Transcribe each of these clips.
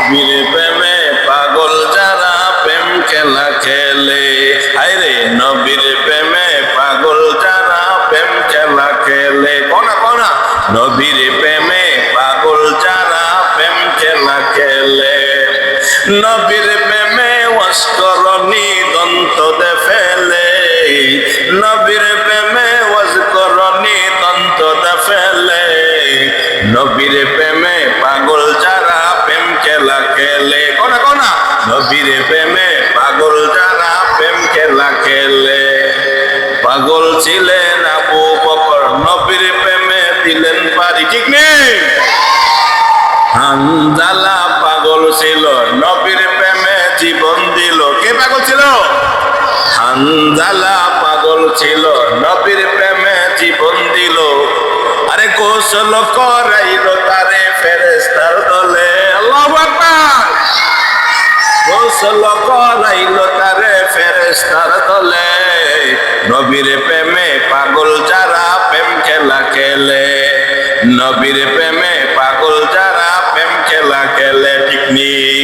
নবীর প্রেমে পাগল যারা প্রেম খেলা খেলে, হায়রে নবীর প্রেমে পাগল যারা প্রেম খেলা খেলে, কোনা কোনা নবীর প্রেমে পাগল যারা প্রেম খেলা খেলে। নবীর প্রেমে ওয়াসকরণী দন্ত দে ফেলে, নবীর প্রেমে ওয়াসকরণী দন্ত দে ফেলে। নবীর প্রেমে পাগল যারা প্রেম খেলা খেলে, কোনা কোনা নবীর প্রেমে পাগল যারা প্রেম খেলা খেলে। পাগল ছিলেন আবু বকর, নবীর প্রেমে দিলেন পারি, ঠিক নেই? হানজালা পাগল ছিল, নবীর প্রেমে জীবন দিল। কে পাগল ছিল? হানজালা পাগল ছিল, নবীর প্রেমে জীবন দিল। আরে গোসল করাইল তারে ফেরেশতার দলে, আল্লাহু আকবার। গোসল করাইল তারে ফেরেশতার দলে। নবীর প্রেমে পাগল যারা প্রেম খেলা খেলে, নবীর প্রেমে পাগল যারা প্রেম খেলা খেলে, ঠিক নেই?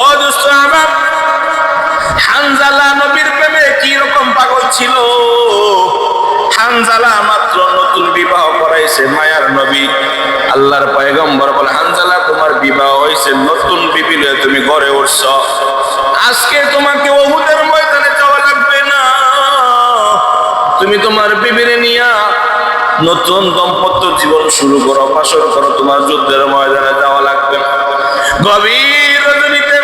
ও দোস্ত আমার, হানজালা নবীর প্রেমে কি রকম পাগল ছিল। হানজালা মাত্র নতুন বিবাহ করাইছে মায়ার নবী। আল্লাহর পয়গম্বর বলে, হানজালা তোমার বিবাহ হয়েছে, নতুন বিবি লয়ে তুমি ঘরে উঠছ, আজকে তোমাকে উহুদের ময়দানে যাওয়া লাগবে না, তুমি তোমার বিবিরে নিয়া নতুন দাম্পত্য জীবন শুরু করো, বাসর করো, তোমার যুদ্ধের ময়দানে যাওয়া লাগবে না। গভীর রজনীতে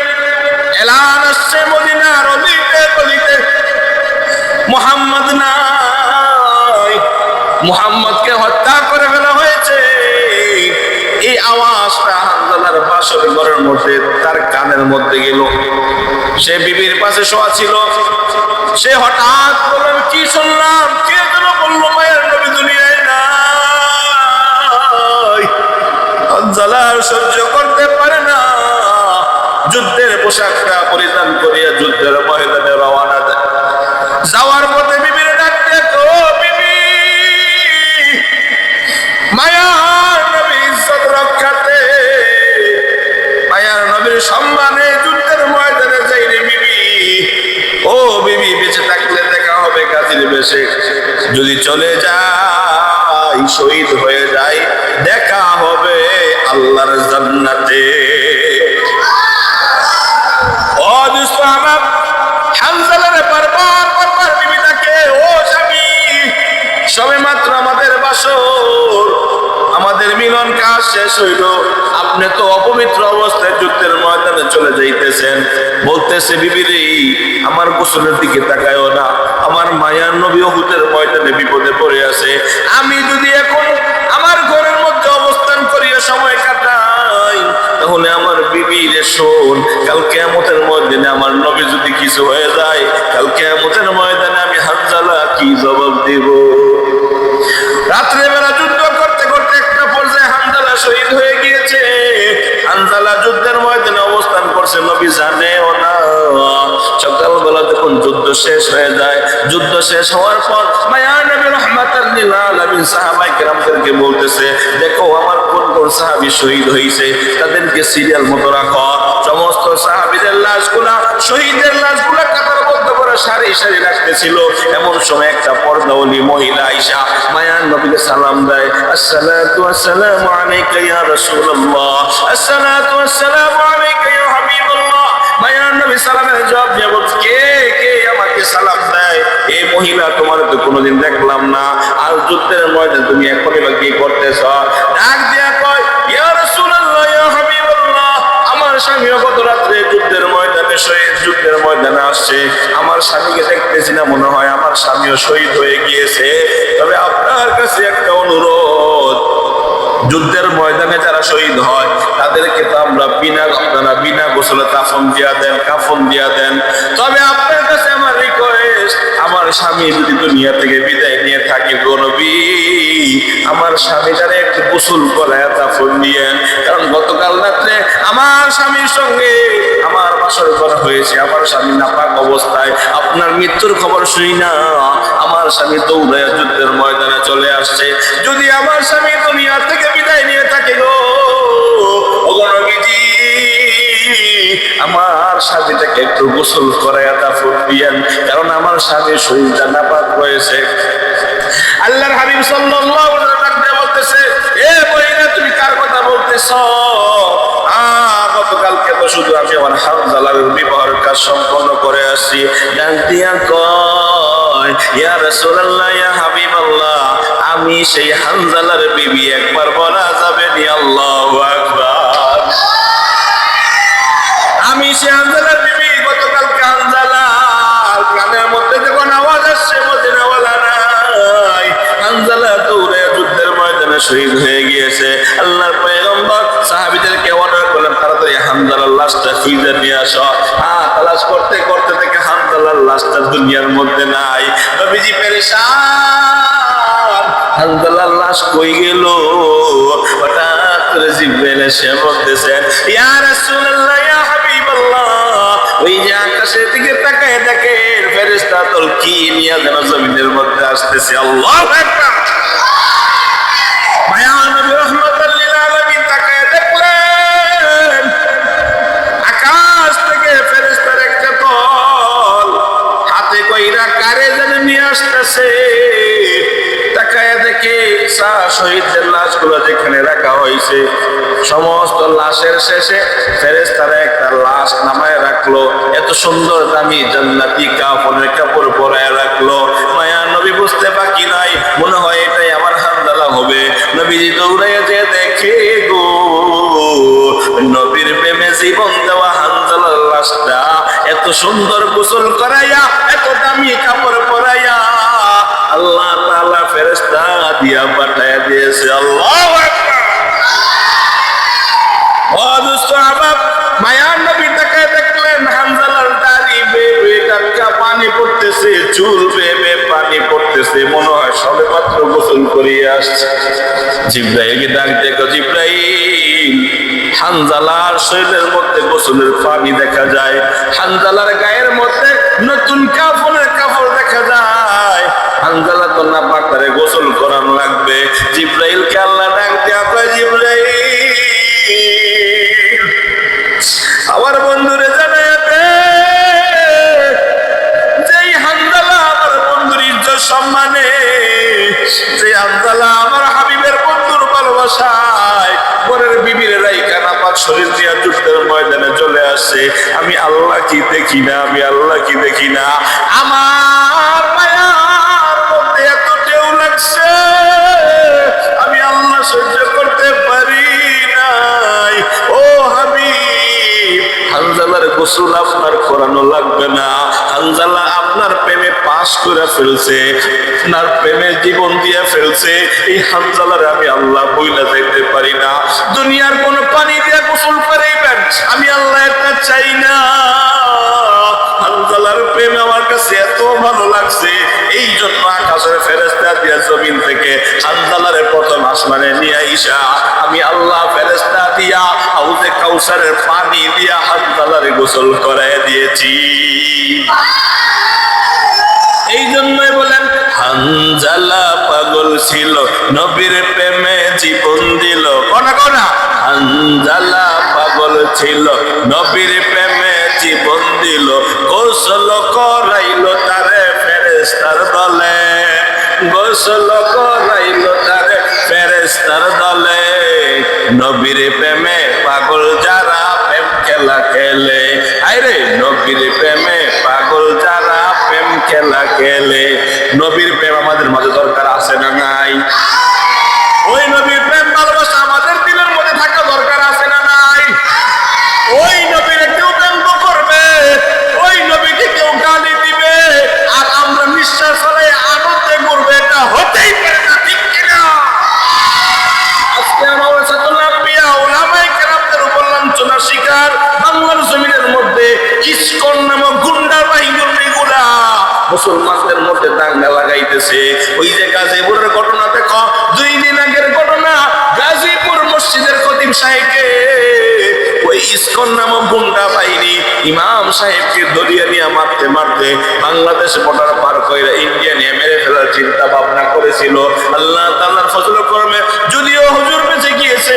এলান আসছে মদিনার অলিতে গলিতে, মুহাম্মদ নাই, মুহাম্মদকে হত্যা করে ফেলা হয়েছে। এই আওয়াজটা হানজালার বাসর ঘরের মধ্যে তার কানের মধ্যে গেল। সে বিবির পাশে শোয়া ছিল, সে হঠাৎ বলল, কি শুনলাম? কে যেন বললো মায়ের নবী দুনিয়ায় নাই। হানজালা সহ্য করতে পারে না, যুদ্ধের পোশাকটা পরিধান করিয়া যুদ্ধের ময়দানে রওনা দেয়। যাওয়ার পথে বিবির ডাকতে, তো বিবি, মায়ার নবীর ইজ্জত রক্ষাতে, মায়ার নবীর সম্মানে যুদ্ধের ময়দানে যাই রে বিবি। ও বিবি, বেঁচে থাকলে দেখা হবে গাজীর বেশে, যদি চলে যাই শহীদ হয়ে যাই দেখা হবে আল্লাহর জান্নাতে। ও দোস্ত আমার, হানজালারে বারবার বারবার বিবি ডাকে, ও স্বামী, সবে মাত্র আমাদের বাসর, আমাদের মিলন কাজ শেষ হইল, আপনি তো অপবিত্র অবস্থায় যুদ্ধের ময়দানে চলে যাইতেছেন। বলতেছে, বিবিরে আমার গোসলের দিকে তাকায়ও না, আমার মায়ার নবী উহুদের ময়দানে বিপদে পড়ে আছে, আমি যদি এখন আমার ঘরের মধ্যে অবস্থান করিয়া সময় কাটাই, তাহলে আমার বিবির শোন, কাল কিয়ামতের ময়দানে আমার নবী যদি কিছু হয়ে যায়, কাল কিয়ামতের ময়দানে আমি হানজালা কি জবাব দেব? রাত্রে বেলা যুদ্ধ করতে করতে একটা পর্যায়ে হানজালা শহীদ হয়ে গিয়েছে। হানজালা যুদ্ধের ময়দানে অবস্থান করছে, নবী জানেও না। সকালবেলা যখন যুদ্ধ শেষ হয়ে যায়, যুদ্ধ শেষ হওয়ার পর মায়ার নবী রাহমাতাল লিল আলামিন সাহাবায়ে কেরামদেরকে বলতেছে, দেখো আমার কোন কোন সাহাবী শহীদ হয়েছে, তাদেরকে সিরিয়াল মতো রাখো। সমস্ত সাহাবীদের লাশগুলা, শহীদের লাশগুলা কাতারবদ্ধ করে সারি সারি রাখতেছিল। এমন সময় একটা পর্দাওয়ালী মহিলা আয়েশা মায়ার নবীকে সালাম দেয়, আসসালাতু ওয়াসসালামু আলাইকা ইয়া রাসূলুল্লাহ, আসসালাতু ওয়াসসালামু আলাইকা ইয়া হাবিবাল্লাহ। মায়ার নবী সালামের জবাব দিয়ে বলছে, কে কে আমাকে সালাম দেয়? এই মহিলা তোমার তো কোনোদিন দেখলাম না, আর যুদ্ধের ময়দানে তুমি এখনই বা কি করতেছ? ডাক দিয়া কয়, ইয়া রাসূলুল্লাহ, ইয়া হাবিবাল্লাহ, আমার স্বামীও গত রাত্রে যুদ্ধের ময়দানে শহীদ, যুদ্ধের ময়দানে আসছে, আমার স্বামীকে দেখতেছি না, মনে হয় আমার স্বামীও শহীদ হয়ে গিয়েছে। তবে আপনার কাছে একটা অনুরোধ, যুদ্ধের ময়দানে যারা শহীদ হয় তাদেরকে তো আমরা বিনা গোসলে কাফন দিয়া দেন, কাফন দিয়া দেন। তবে আপনার কাছে আমার রিকোয়েস্ট, আমার স্বামী যদি দুনিয়া থেকে বিদায় নিয়ে থাকে, গো নবী, আমার স্বামীটারে একটু গোসল করায় কাফন দিয়েন, কারণ গতকাল রাত্রে আমার স্বামীর সঙ্গে আমার বাসর করা হয়েছে, আমার স্বামী নাপাক অবস্থায়, আপনার মৃত্যুর খবর শুনি না আমার স্বামী দৌড়ায় যুদ্ধের ময়দানে চলে আসছে। যদি আমার স্বামী দুনিয়া থেকে বিদায় নিয়ে থাকে গো নবী, একটু গোসল করাইয়া দাফন দিয়েন, কারণ আমার স্বামীর শরীরটা নাপাক রয়েছে। আল্লাহর হাবিব সাল্লাল্লাহু আলাইহি ওয়াসাল্লাম বলতেছে, এ মহিলা তুমি কার কথা বলতেছো? গতকালকে তো শুধু আমি আমার হানজালার বিবাহের কাজ সম্পন্ন করে আসছি। ডাক দিয়া কয়, ইয়া রাসূলুল্লাহ, ইয়া হাবিবাল্লাহ, আমি সেই হানজালার বিবি, একবার বলা যাবে নি আল্লাহু আকবার? আমি সেই হানজালার বিবি। গতকালকে হানজালার কানের মধ্যে যখন আওয়াজ আসছে মদিনাওয়ালা নাই, হানজালা দৌড়ে যুদ্ধের ময়দানে শহীদ হয়ে গিয়েছে। আল্লাহর পয়গম্বর সাহাবীদেরকে অর্ডার করলেন, তাড়াতাড়ি হানজালার লাশটা খুঁজে নিয়ে আসো। তালাশ করতে করতে থেকে হানজালার লাশটা দুনিয়ার মধ্যে নাই। নবীজি পেরেশান, হানজালার লাশ কই গেল? হঠাৎ করে জিবরাইল এসে বলতেছেন, ইয়া রাসূলুল্লাহ, ইয়া হাবিবাল্লাহ, ওই যে আকাশের দিকে তাকায় দেখেন ফেরেশতা দল কি নিয়ে যেন জমিনের মধ্যে আসতেছে। আল্লাহু আকবার। মায়া নবী রাহমাতুল লিল আলামিন তাকায় দেখলেন আকাশ থেকে ফেরেশতার একটা দল হাতে কইরা কারে যেন নিয়ে আসতেছে। তাকায় দেখে শহীদদের লাশগুলো যেখানে রাখা হয়েছে, সমস্ত লাশের শেষে ফেরেশতারা একটা লাশ নামায় রাখলো। এত সুন্দর দামি জান্নাতি কাফনের কাপড় পরায় রাখলো। মায়া নবী বুঝতে বাকি নাই, মনে হয় এটাই আমার হানজালা হবে। নবীজি দৌড়াইয়া যে দেখে গো, নবীর প্রেমে জীবন দেওয়া হানজালার লাশটা এত সুন্দর গোসল করাইয়া, এত দামি কাপড় পরাইয়া আল্লাহ তাআলা ফেরেশতা দিয়া পাঠায়া দিয়েছে। আল্লাহু আকবার। ও সাহাবা, মায়ার নবী তাকায় দেখলেন হানজালার দাড়ি বেয়ে বেয়ে টাটকা পানি পড়তেছে, চুল বেয়ে বেয়ে পানি পড়তেছে, মনে হয় সবে মাত্র গোসল করিয়ে আসছে। জিবরাইলকে ডাক দেখো, জিবরাইল, হানজালার শরীরের মধ্যে গোসলের পানি দেখা যায়, হানজালার গায়ের মধ্যে নতুন কাফনের কাপড় দেখা যায়। হানজালা তো না পাকারে গোসল করানো লাগবে। জিবরাইলকে আল্লাহ ডাক দেয়া কয়, জিবরাইল, আমার বন্ধুরে জানায় দে, যেই হানজালা আমার বন্ধুর ইজ্জত সম্মানে, যে হানজালা আমার হাবিবের বন্ধুর ভালোবাসায় পরের বিবির রাইখা নাপাক শরীর দিয়া যুদ্ধের ময়দানে চলে আসে, আমি আল্লাহ কি দেখি না? আমি আল্লাহ কি দেখি না? আমার মায়ার মধ্যে এত ঢেউ লাগছে, আমি আল্লাহ সহ্য করতে পারি নাই। ও হাবিব, হানজালার গোসল আপনার করানো লাগবে না। হানজালা আপনার প্রেমে পাস করে ফেলছে, আপনার প্রেমে জীবন দিয়ে ফেলছে। এই হানজালার আমি আল্লাহ বইলা যাইতে পারি না। দুনিয়ার কোন পানি দিয়ে গোসল করাইবেন, আমি আল্লাহ এটা চাই না। হানজালার প্রেম আমার কাছে এত ভালো লাগছে, এই জন্য আকাশের ফেরেশতা দিয়া জমিন থেকে হানজালারে প্রথম আসমানে নিয়ে আইসা আমি আল্লাহ ফেরেশতা দিয়া হাউজে কাউসারের পানি দিয়া হানজালারে গোসল করায় দিয়েছি। এই জন্যই বলেন, হানজালা পাগল ছিল, নবীর প্রেমে জীবন দিল। কোনা কোনা, হানজালা পাগল ছিল, নবীর প্রেমে জীবন দিল। গোসল করাইলো তারে ফেরেশতার দলে, গোসল করাইলো তারে ফেরেশতার দলে। নবীর প্রেমে পাগল যারা প্রেম খেলা খেলে, আরে নবীর প্রেমে পাগল যারা প্রেম খেলা খেলে। নবীর প্রেম আমাদের মাঝে দরকার আছে না নাই? ওই নবীর প্রেম ভালোবাসা আমাদের দিলের মধ্যে থাকা দরকার আছে না নাই? ওই নবীর কেউ ব্যঙ্গ করবে, ওই নবীকে কেউ গালি দিবে, আর আমরা নিঃশ্বাস ফেলে আনন্দে করবে, এটা হতেই পারে না, ঠিক কিনা? আজকে আমার ওলামায়ে কেরামদের উপর লাঞ্ছনার শিকার বাংলার জমিনের মধ্যে ইসকন নামক গুন্ডা বাহিনীর গুলা মুসলমানদের মধ্যে দাঙ্গা লাগাইতেছে। ওই যে গাজীপুরের ঘটনা দেখো, 2 দিন আগের ঘটনা, গাজীপুর মসজিদের খতিব সাহেবকে ওই ইসকন নামক গুন্ডা বাহিনী ইমাম সাহেবকে ধরিয়ে নিয়ে মারতে মারতে বাংলাদেশ বর্ডার পার করে ইন্ডিয়া নিয়ে মেরে ফেলার চিন্তা ভাবনা করেছিল। আল্লাহ তাআলার ফজল করমে যদিও হুজুর বেঁচে গিয়েছে,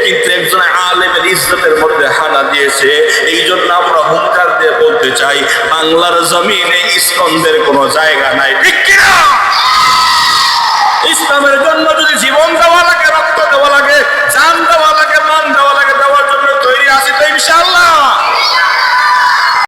কিন্তু একজন আলেমের ইজ্জতের মধ্যে হানা দিয়েছে। এই জন্য আমরা হুঙ্কার দিয়ে বলতে চাই, বাংলার জমিনে ইস্কনদের কোনো জায়গা নাই, ঠিক কিনা? ইসলামের জন্য